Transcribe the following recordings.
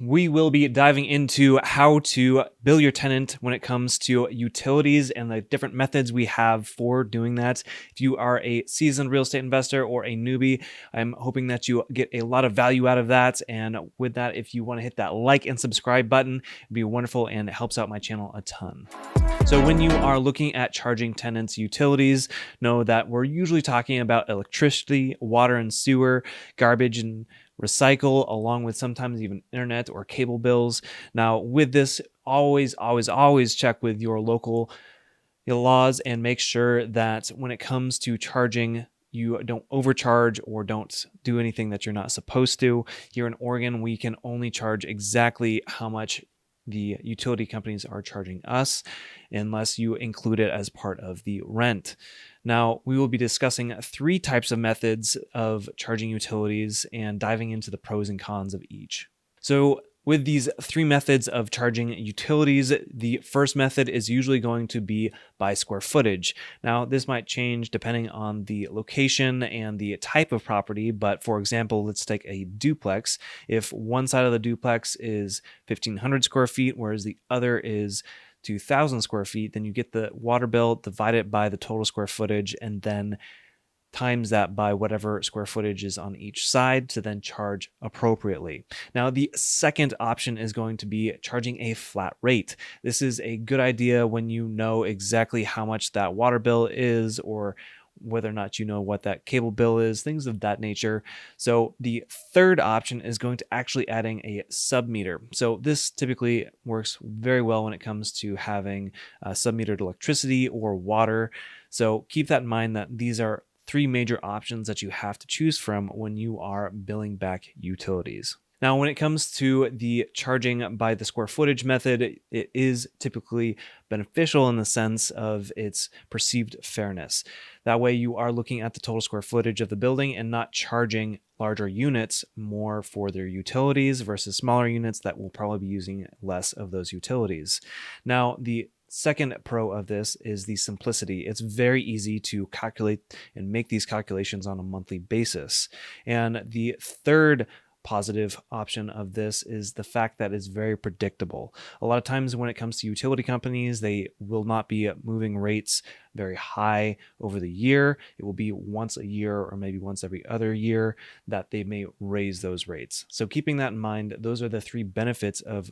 We will be diving into how to bill your tenant when it comes to utilities and the different methods we have for doing that. If you are a seasoned real estate investor or a newbie, I'm hoping that you get a lot of value out of that. And with that, if you want to hit that like and subscribe button, it'd be wonderful and it helps out my channel a ton. So when you are looking at charging tenants utilities, know that we're usually talking about electricity, water and sewer, garbage and recycle, along with sometimes even internet or cable bills. Now, with this, always check with your local laws and make sure that when it comes to charging, you don't overcharge or don't do anything that you're not supposed to. Here in Oregon, we can only charge exactly how much the utility companies are charging us unless you include it as part of the rent. Now, we will be discussing 3 types of methods of charging utilities and diving into the pros and cons of each. So with these 3 methods of charging utilities, the first method is usually going to be by square footage. Now, this might change depending on the location and the type of property, but for example, let's take a duplex. If one side of the duplex is 1,500 square feet, whereas the other is 2,000 square feet, then you get the water bill, divide it by the total square footage, and then times that by whatever square footage is on each side to then charge appropriately. Now, the second option is going to be charging a flat rate. This is a good idea when you know exactly how much that water bill is, or whether or not you know what that cable bill is, things of that nature. So the third option is going to actually adding a submeter. So this typically works very well when it comes to having submetered electricity or water. So keep that in mind that these are 3 major options that you have to choose from when you are billing back utilities. Now, when it comes to the charging by the square footage method, it is typically beneficial in the sense of its perceived fairness. That way you are looking at the total square footage of the building and not charging larger units more for their utilities versus smaller units that will probably be using less of those utilities. Now, the second pro of this is the simplicity. It's very easy to calculate and make these calculations on a monthly basis. And the third positive option of this is the fact that it's very predictable. A lot of times when it comes to utility companies, they will not be moving rates very high over the year. It will be once a year or maybe once every other year that they may raise those rates. So keeping that in mind, those are the 3 benefits of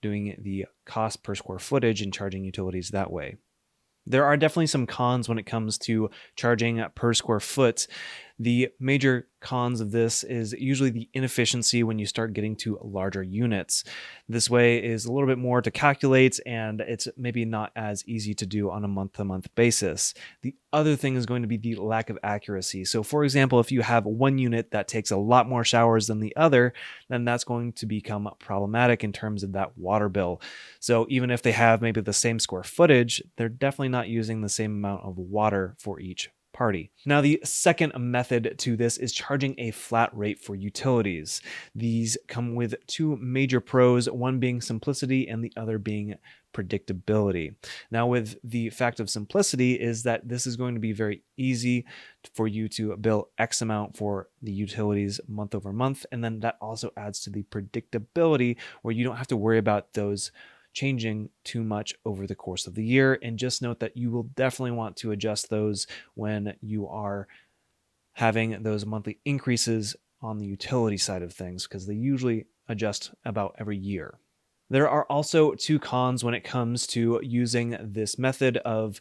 doing the cost per square footage and charging utilities that way. There are definitely some cons when it comes to charging per square foot. The major cons of this is usually the inefficiency when you start getting to larger units. This way is a little bit more to calculate, and it's maybe not as easy to do on a month-to-month basis. The other thing is going to be the lack of accuracy. So for example, if you have one unit that takes a lot more showers than the other, then that's going to become problematic in terms of that water bill. So even if they have maybe the same square footage, they're definitely not using the same amount of water for each party. Now, the second method to this is charging a flat rate for utilities. These come with 2 major pros, one being simplicity and the other being predictability. Now, with the fact of simplicity is that this is going to be very easy for you to bill X amount for the utilities month over month, and then that also adds to the predictability where you don't have to worry about those changing too much over the course of the year. And just note that you will definitely want to adjust those when you are having those monthly increases on the utility side of things, because they usually adjust about every year. There are also 2 cons when it comes to using this method of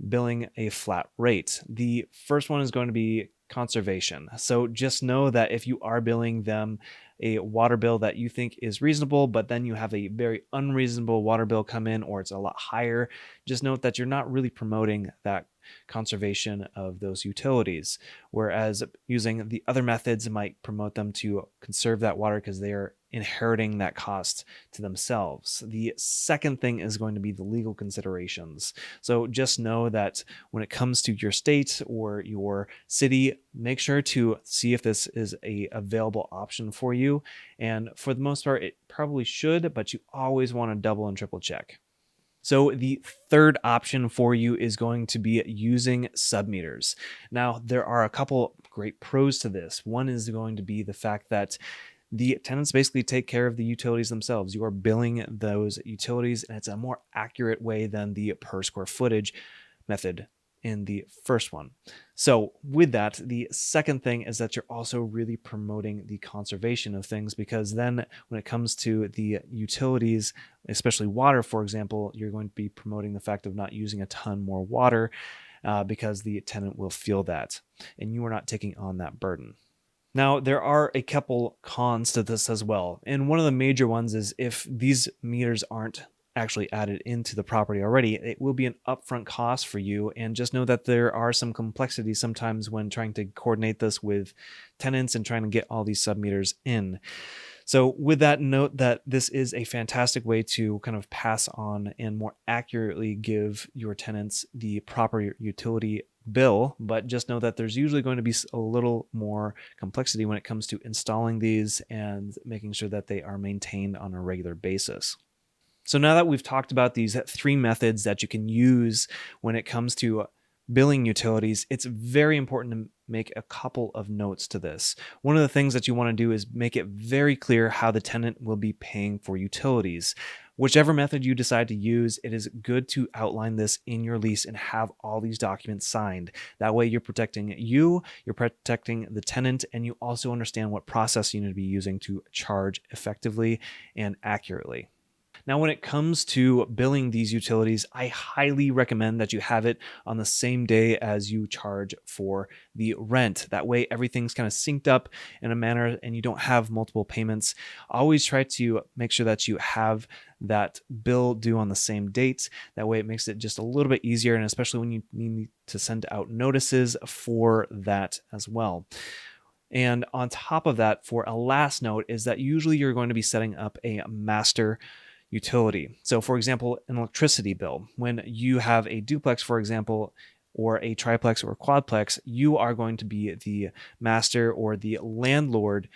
billing a flat rate. The first one is going to be conservation. So just know that if you are billing them a water bill that you think is reasonable, but then you have a very unreasonable water bill come in, or it's a lot higher, just note that you're not really promoting that conservation of those utilities. Whereas using the other methods might promote them to conserve that water because they are inheriting that cost to themselves. The second thing is going to be the legal considerations. So just know that when it comes to your state or your city, make sure to see if this is a available option for you. And for the most part, it probably should, but you always want to double and triple check. So the third option for you is going to be using submeters. Now, there are a couple great pros to this. One is going to be the fact that the tenants basically take care of the utilities themselves. You are billing those utilities, and it's a more accurate way than the per square footage method in the first one. So with that, the second thing is that you're also really promoting the conservation of things, because then when it comes to the utilities, especially water, for example, you're going to be promoting the fact of not using a ton more water because the tenant will feel that, and you are not taking on that burden. Now, there are a couple cons to this as well. And one of the major ones is if these meters aren't actually added into the property already, it will be an upfront cost for you. And just know that there are some complexities sometimes when trying to coordinate this with tenants and trying to get all these submeters in. So with that, note that this is a fantastic way to kind of pass on and more accurately give your tenants the proper utility bill, but just know that there's usually going to be a little more complexity when it comes to installing these and making sure that they are maintained on a regular basis. So now that we've talked about these three methods that you can use when it comes to billing utilities, it's very important to make a couple of notes to this. One of the things that you want to do is make it very clear how the tenant will be paying for utilities. Whichever method you decide to use, it is good to outline this in your lease and have all these documents signed. That way you're protecting you, you're protecting the tenant, and you also understand what process you need to be using to charge effectively and accurately. Now, when it comes to billing these utilities, I highly recommend that you have it on the same day as you charge for the rent. That way, everything's kind of synced up in a manner and you don't have multiple payments. Always try to make sure that you have that bill due on the same date. That way, it makes it just a little bit easier, and especially when you need to send out notices for that as well. And on top of that, for a last note, is that usually you're going to be setting up a master utility. So for example, an electricity bill, when you have a duplex, for example, or a triplex or quadplex, you are going to be the master or the landlord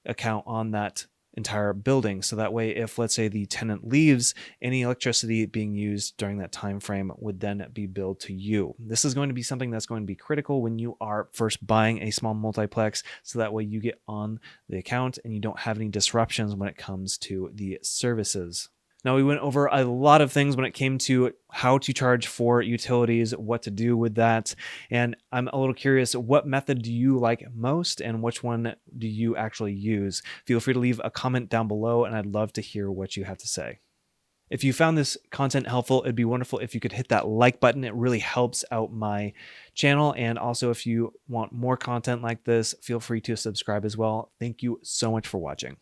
account on that entire building. So that way, if let's say the tenant leaves, any electricity being used during that time frame would then be billed to you. This is going to be something that's going to be critical when you are first buying a small multiplex, so that way you get on the account and you don't have any disruptions when it comes to the services. Now, we went over a lot of things when it came to how to charge for utilities, what to do with that. And I'm a little curious, what method do you like most and which one do you actually use? Feel free to leave a comment down below, and I'd love to hear what you have to say. If you found this content helpful, it'd be wonderful if you could hit that like button. It really helps out my channel. And also, if you want more content like this, feel free to subscribe as well. Thank you so much for watching.